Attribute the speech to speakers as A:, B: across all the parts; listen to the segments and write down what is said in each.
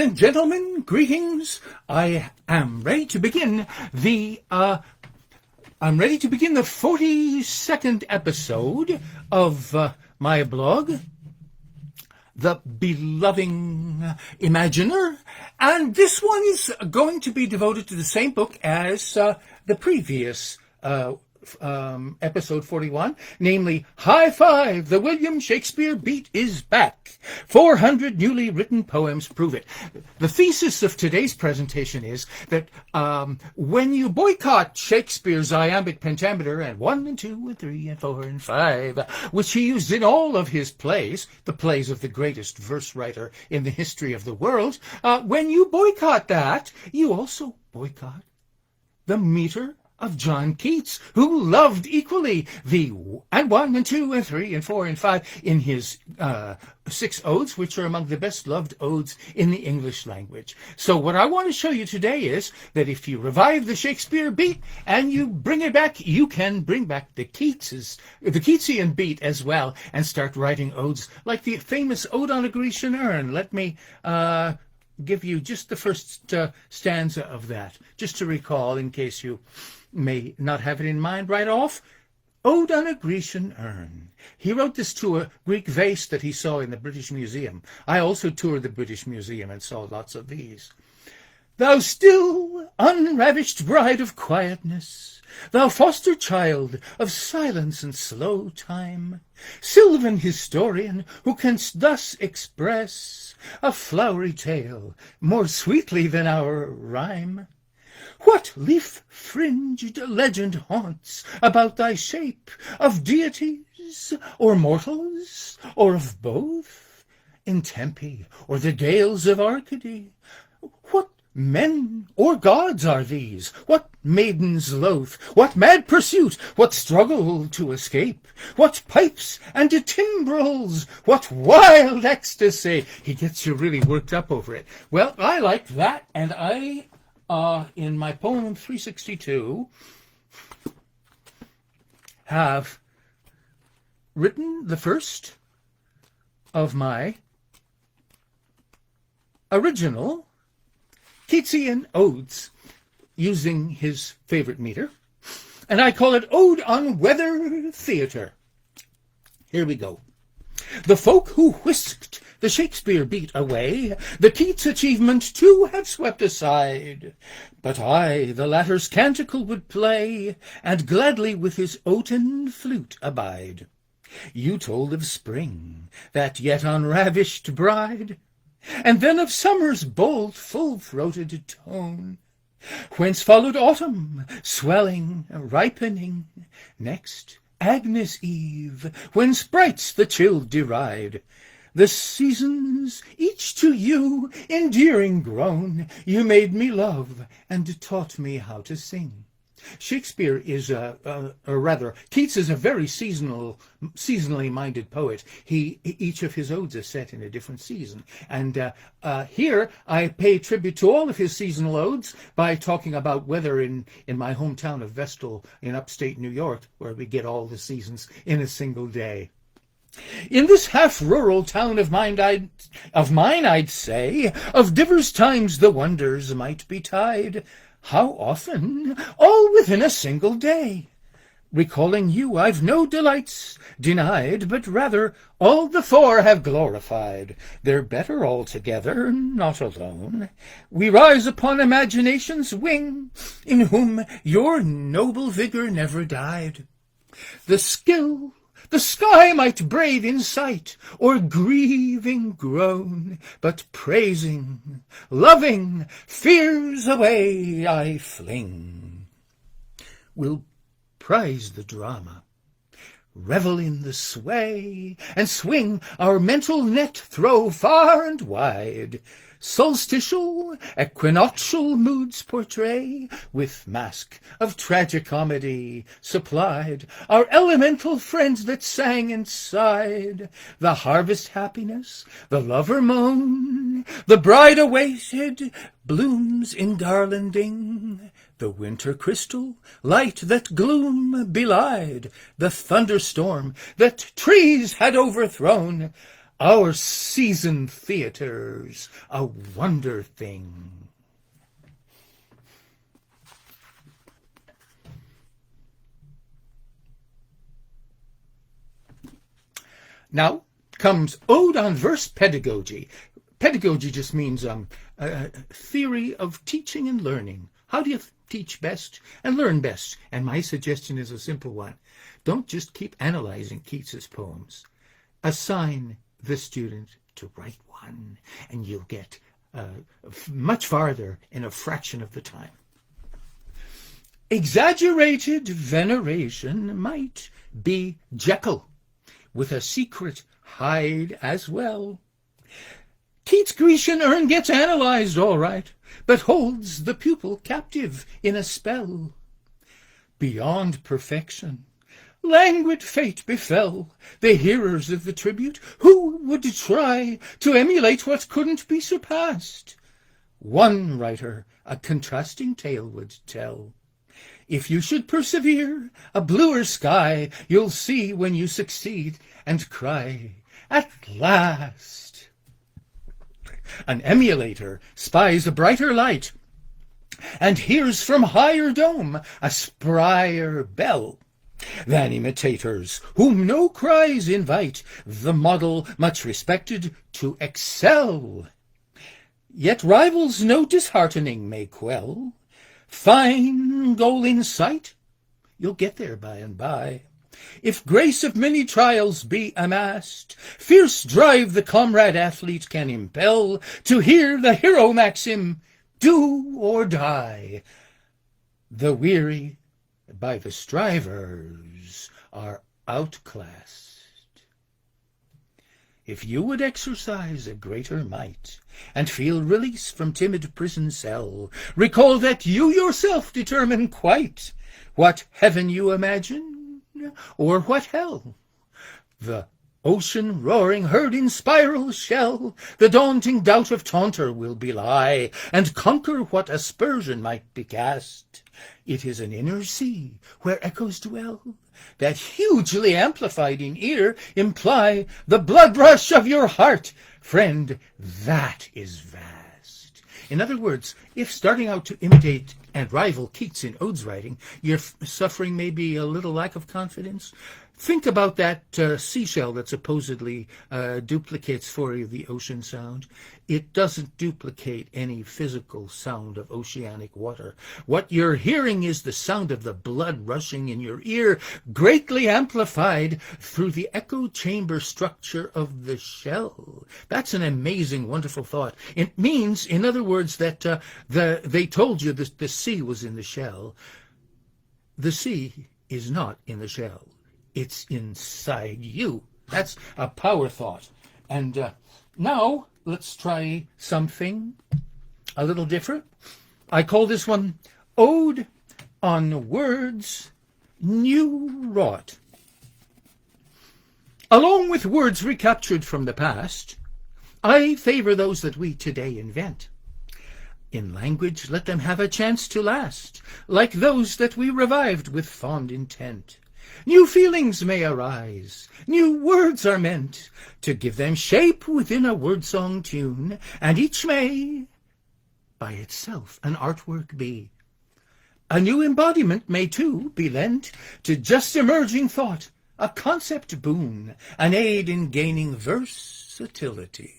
A: and gentlemen, greetings. I am ready to begin the 42nd episode of my blog, The Beloving Imaginer, and this one is going to be devoted to the same book as the previous episode 41, namely High Five, the William Shakespeare Beat is back. 400 newly written poems prove it. The thesis of today's presentation is that when you boycott Shakespeare's iambic pentameter and 1 and 2 and 3 and 4 and 5, which he used in all of his plays, the plays of the greatest verse writer in the history of the world, when you boycott that, you also boycott the meter of John Keats, who loved equally the 1 and 2 and 3 and 4 and 5 in his 6 odes, which are among the best loved odes in the English language. So what I want to show you today is that if you revive the Shakespeare beat and you bring it back, you can bring back the Keatsian beat as well and start writing odes like the famous Ode on a Grecian Urn. Let me give you just the first stanza of that, just to recall in case you may not have it in mind right off. Ode on a Grecian Urn. He wrote this to a Greek vase that he saw in the British Museum. I also toured the British Museum and saw lots of these. Thou still unravished bride of quietness, thou foster child of silence and slow time, sylvan historian who canst thus express a flowery tale more sweetly than our rhyme. What leaf-fringed legend haunts about thy shape, of deities or mortals, or of both? In Tempe or the dales of Arcady, what men or gods are these? What maidens loath? What mad pursuit? What struggle to escape? What pipes and timbrels? What wild ecstasy? He gets you really worked up over it. Well, I like that, and I, in my poem 362, have written the first of my original Keatsian odes using his favorite meter, and I call it Ode on Weather Theatre. Here we go. The folk who whisked the Shakespeare beat away, the Keats achievement too have swept aside. But I the latter's canticle would play, and gladly with his oaten flute abide. You told of spring, that yet unravished bride, and then of summer's bold, full-throated tone, whence followed autumn, swelling, ripening, next Agnes Eve, when sprites the chill deride. The seasons, each to you endearing grown, you made me love and taught me how to sing. Shakespeare is Keats is a very seasonally minded poet. Each of his odes is set in a different season. And here I pay tribute to all of his seasonal odes by talking about weather in my hometown of Vestal in upstate New York, where we get all the seasons in a single day. In this half-rural town of mine, I'd say, of divers times the wonders might betide. How often? All within a single day. Recalling you, I've no delights denied, but rather all the four have glorified. They're better all together, not alone. We rise upon imagination's wing, in whom your noble vigor never died. The skill the sky might brave in sight, or grieving groan, but praising, loving, fears away I fling. We'll prize the drama, revel in the sway, and swing our mental net throw far and wide. Solstitial, equinoctial moods portray, with mask of tragicomedy supplied, our elemental friends that sang and sighed, the harvest happiness, the lover moan, the bride awaited, blooms in garlanding, the winter crystal, light that gloom belied, the thunderstorm that trees had overthrown, our seasoned theatre's a wonder thing. Now comes Ode on Verse Pedagogy. Pedagogy just means a theory of teaching and learning. How do you teach best and learn best? And my suggestion is a simple one. Don't just keep analyzing Keats's poems. Assign the student to write one, and you'll get much farther in a fraction of the time. Exaggerated veneration might be Jekyll, with a secret hide as well. Keats' Grecian Urn gets analyzed all right, but holds the pupil captive in a spell. Beyond perfection, languid fate befell the hearers of the tribute, who would try to emulate what couldn't be surpassed. One writer a contrasting tale would tell. If you should persevere, a bluer sky you'll see when you succeed, and cry, at last. An emulator spies a brighter light, and hears from higher dome a sprier bell, than imitators, whom no cries invite, the model much respected to excel. Yet rivals no disheartening may quell. Fine goal in sight, you'll get there by and by. If grace of many trials be amassed, fierce drive the comrade athlete can impel to hear the hero maxim, do or die. The weary by the strivers are outclassed. If you would exercise a greater might, and feel release from timid prison cell, recall that you yourself determine quite what heaven you imagine, or what hell. The ocean roaring heard in spiral shell, the daunting doubt of taunter will belie, and conquer what aspersion might be cast. It is an inner sea where echoes dwell, that hugely amplified in ear imply the blood rush of your heart. Friend, that is vast. In other words, if starting out to imitate and rival Keats in Odes writing, you're suffering maybe a little lack of confidence, think about that seashell that supposedly duplicates for you the ocean sound. It doesn't duplicate any physical sound of oceanic water. What you're hearing is the sound of the blood rushing in your ear, greatly amplified through the echo chamber structure of the shell. That's an amazing, wonderful thought. It means, in other words, that they told you the sea was in the shell. The sea is not in the shell. It's inside you. That's a power thought. And now let's try something a little different. I call this one Ode on Words New-Wrought. Along with words recaptured from the past, I favor those that we today invent. In language, let them have a chance to last, like those that we revived with fond intent. New feelings may arise, new words are meant to give them shape within a word-song tune, and each may, by itself, an artwork be. A new embodiment may, too, be lent to just emerging thought, a concept boon, an aid in gaining versatility.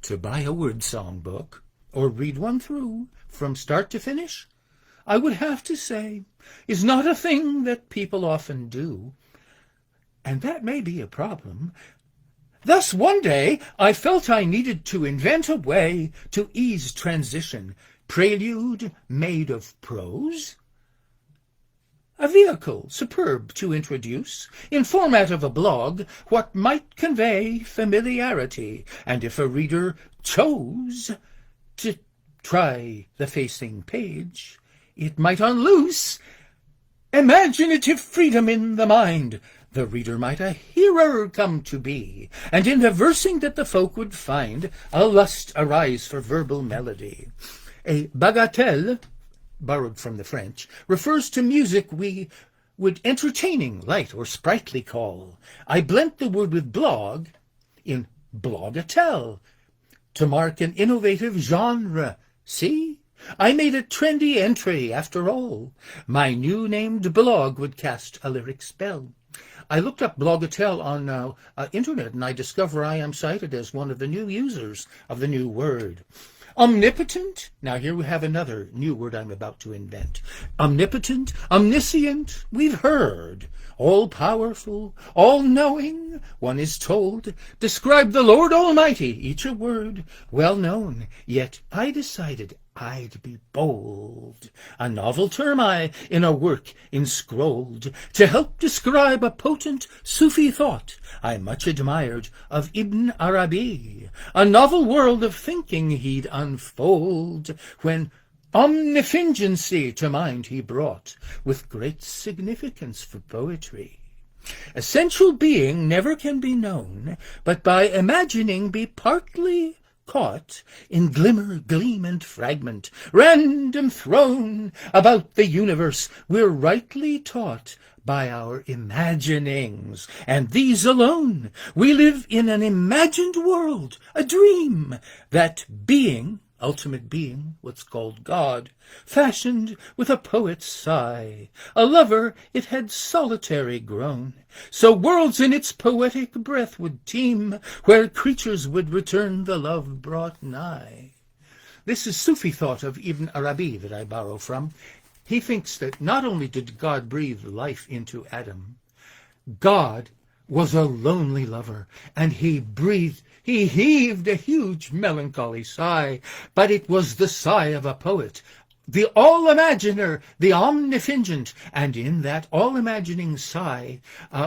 A: To buy a word-song book, or read one through, from start to finish, I would have to say, is not a thing that people often do, and that may be a problem. Thus one day I felt I needed to invent a way to ease transition, prelude made of prose, a vehicle superb to introduce, in format of a blog, what might convey familiarity, and if a reader chose to try the facing page, it might unloose imaginative freedom in the mind. The reader might a hearer come to be, and in the versing that the folk would find, a lust arise for verbal melody. A bagatelle, borrowed from the French, refers to music we would entertaining, light, or sprightly call. I blent the word with blog, in blogatel to mark an innovative genre. See? I made a trendy entry, after all. My new named blog would cast a lyric spell. I looked up blogatel on internet, and I discover I am cited as one of the new users of the new word. Omnipotent? Now here we have another new word I'm about to invent. Omnipotent, omniscient, we've heard. All-powerful, all-knowing, one is told. Describe the Lord Almighty, each a word, well-known. Yet I decided I'd be bold. A novel term I in a work enscrolled to help describe a potent Sufi thought I much admired of Ibn Arabi. A novel world of thinking he'd unfold when omnifingency to mind he brought with great significance for poetry. Essential being never can be known, but by imagining be partly caught in glimmer, gleam, and fragment, random thrown about the universe, we're rightly taught by our imaginings, and these alone. We live in an imagined world, a dream, that being, ultimate being, what's called God, fashioned with a poet's sigh. A lover, it had solitary grown, so worlds in its poetic breath would teem, where creatures would return the love brought nigh. This is Sufi thought of Ibn Arabi that I borrow from. He thinks that not only did God breathe life into Adam, God was a lonely lover, and he heaved a huge melancholy sigh, but it was the sigh of a poet, the all-imaginer, the omnifingent, and in that all-imagining sigh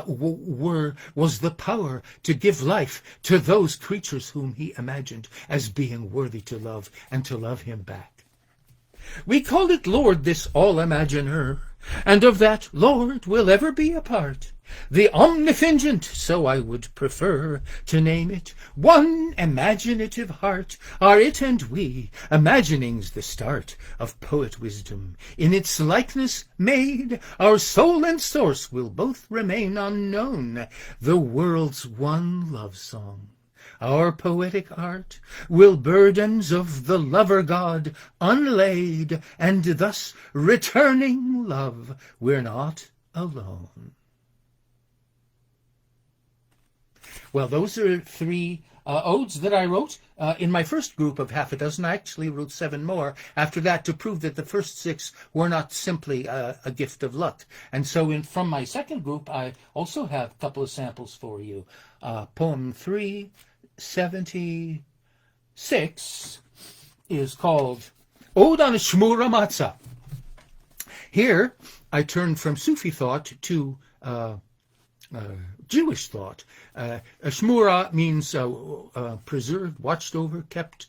A: was the power to give life to those creatures whom he imagined as being worthy to love and to love him back. We call it Lord, this all-imaginer, and of that Lord will ever be a part. The omnifingent, so I would prefer to name it. One imaginative heart are it and we. Imagining's the start of poet wisdom. In its likeness made, our soul and source will both remain unknown. The world's one love song. Our poetic art will burdens of the lover God unlaid, and thus returning love, we're not alone. Well, those are three odes that I wrote. In my first group of half a dozen, I actually wrote 7 more after that to prove that the first 6 were not simply a gift of luck. And so from my second group, I also have a couple of samples for you. Poem 376 is called Odan Shmurah Matzah. Here, I turn from Sufi thought to Jewish thought. Shmurah means preserved, watched over, kept,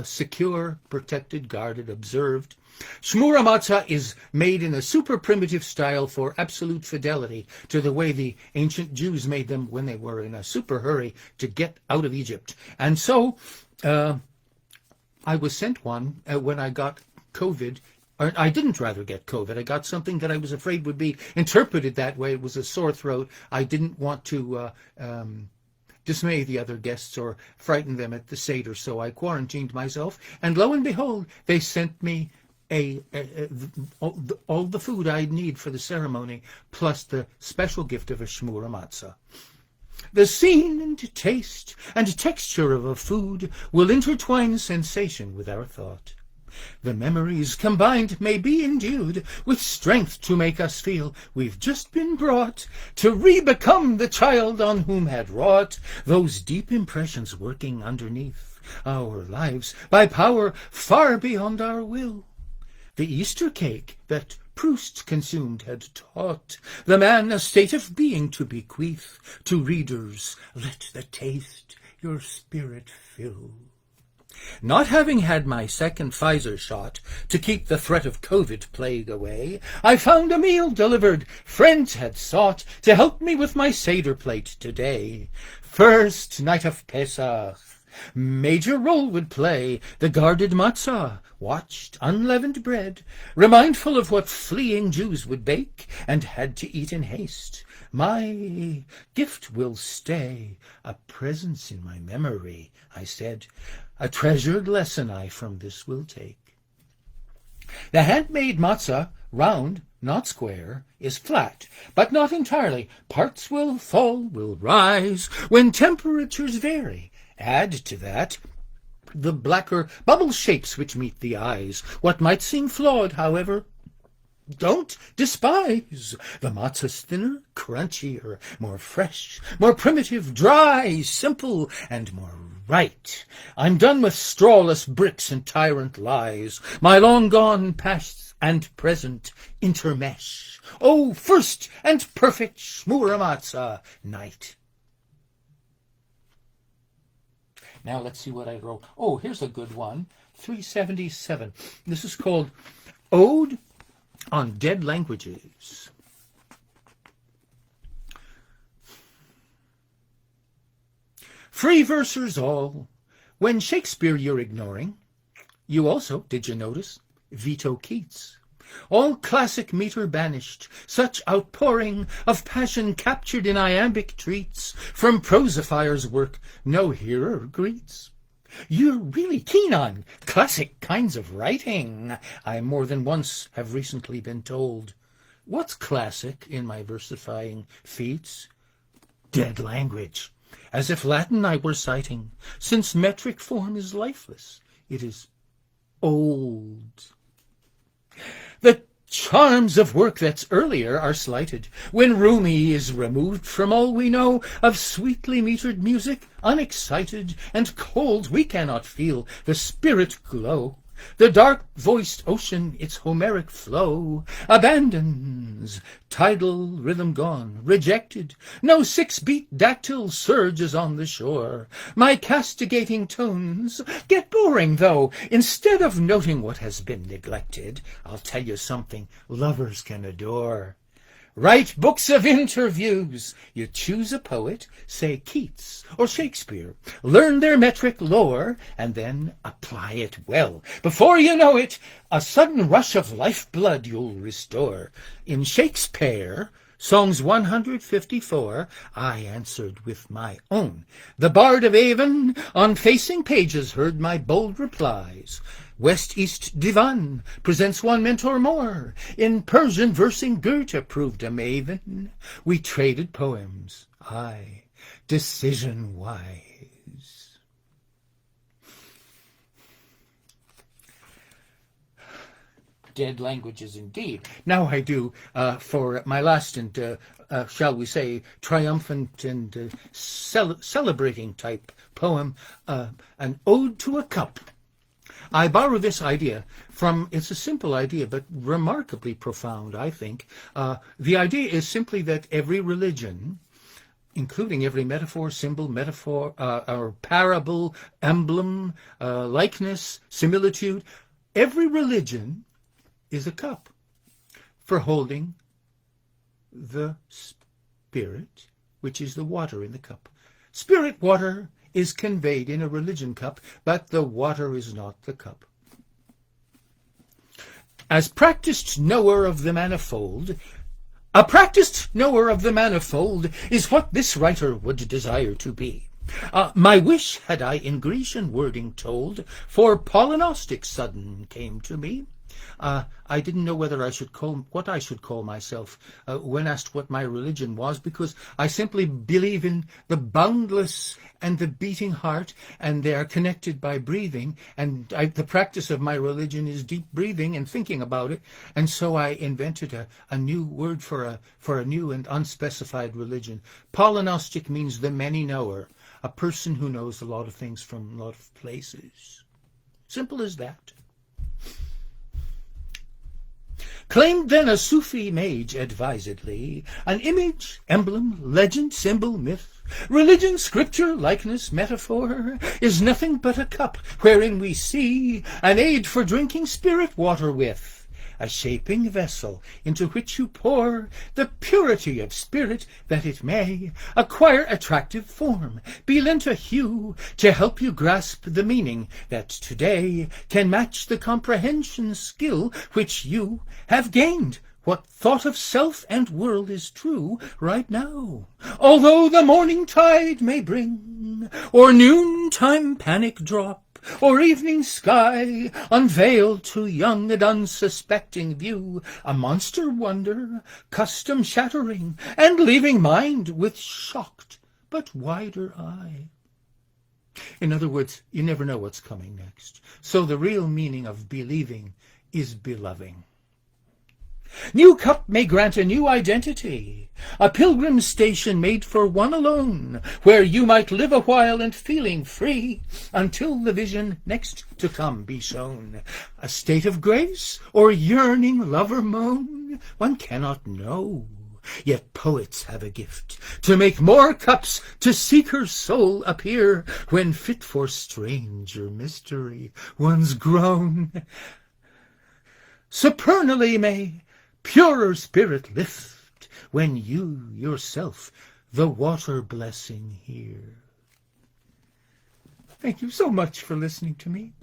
A: secure, protected, guarded, observed. Shmurah Matzah is made in a super primitive style for absolute fidelity to the way the ancient Jews made them when they were in a super hurry to get out of Egypt. And so I was sent one when I got COVID. Or I didn't rather get COVID. I got something that I was afraid would be interpreted that way. It was a sore throat. I didn't want to dismay the other guests or frighten them at the Seder, so I quarantined myself. And lo and behold, they sent me all the food I'd need for the ceremony, plus the special gift of a Shmurah Matzah. The scene and taste and texture of a food will intertwine sensation with our thought. The memories combined may be endued with strength to make us feel we've just been brought to re-become the child on whom had wrought those deep impressions working underneath our lives by power far beyond our will. The Easter cake that Proust consumed had taught the man a state of being to bequeath to readers. Let the taste your spirit fill. Not having had my second Pfizer shot to keep the threat of COVID plague away, I found a meal delivered friends had sought to help me with my Seder plate today. First night of Pesach, Major role would play the guarded matzah, watched unleavened bread, remindful of what fleeing Jews would bake and had to eat in haste. My gift will stay, a presence in my memory, I said. A treasured lesson I from this will take. The handmade matzah, round, not square, is flat, but not entirely. Parts will fall, will rise, when temperatures vary. Add to that the blacker bubble shapes which meet the eyes. What might seem flawed, however, don't despise. The matzah's thinner, crunchier, more fresh, more primitive, dry, simple, and more right. I'm done with strawless bricks and tyrant lies. My long-gone past and present intermesh. Oh, first and perfect Shmurah Matzah night. Now let's see what I wrote. Oh, here's a good one. 377. This is called Ode on Dead Languages. Free versers all, when Shakespeare you're ignoring, you also, did you notice, veto Keats. All classic meter banished, such outpouring of passion captured in iambic treats, from prosophires' work no hearer greets. You're really keen on classic kinds of writing, I more than once have recently been told. What's classic in my versifying feats? Dead language, as if Latin I were citing, since metric form is lifeless, it is old. The charms of work that's earlier are slighted, when Rumi is removed from all we know of sweetly metered music, unexcited and cold, we cannot feel the spirit glow. The dark-voiced ocean its Homeric flow abandons, tidal rhythm gone, rejected. No 6-beat dactyl surges on the shore. My castigating tones get boring, though. Instead of noting what has been neglected, I'll tell you something lovers can adore. Write books of interviews. You choose a poet, say Keats or Shakespeare, learn their metric lore, and then apply it well. Before you know it, a sudden rush of lifeblood you'll restore. In Shakespeare, Songs 154, I answered with my own. The Bard of Avon on facing pages heard my bold replies. West-East Divan presents one mentor more. In Persian versing Goethe proved a maven. We traded poems, aye, decision-wise. Dead languages indeed. Now I do, for my last and, shall we say, triumphant and celebrating type poem, an Ode to a Cup. I borrow this idea from, it's a simple idea, but remarkably profound, I think. The idea is simply that every religion, including every metaphor, symbol, or parable, emblem, likeness, similitude, every religion is a cup for holding the spirit, which is the water in the cup. Spirit water is conveyed in a religion cup, but the water is not the cup. As practiced knower of the manifold, a practiced knower of the manifold is what this writer would desire to be. My wish had I in Grecian wording told, for Polynostic sudden came to me. I didn't know what I should call myself when asked what my religion was, because I simply believe in the boundless and the beating heart, and they are connected by breathing, and the practice of my religion is deep breathing and thinking about it, and so I invented a new word for a new and unspecified religion. Polynostic means the many knower, a person who knows a lot of things from a lot of places. Simple as that. Claimed then a Sufi mage advisedly, an image, emblem, legend, symbol, myth, religion, scripture, likeness, metaphor, is nothing but a cup wherein we see an aid for drinking spirit water with. a shaping vessel into which you pour the purity of spirit, that it may acquire attractive form, be lent a hue to help you grasp the meaning that today can match the comprehension skill which you have gained. What thought of self and world is true right now? Although the morning tide may bring, or noontime panic drop, or evening sky unveil to young and unsuspecting view a monster wonder, custom shattering, and leaving mind with shocked but wider eye. In other words, you never know what's coming next. So the real meaning of believing is beloving. New cup may grant a new identity, a pilgrim station made for one alone, where you might live a while and feeling free, until the vision next to come be shown. A state of grace, or yearning lover moan, one cannot know. Yet poets have a gift to make more cups to seeker's soul appear, when fit for stranger mystery one's grown. Supernally may purer spirit lift, when you yourself the water blessing hear. Thank you so much for listening to me.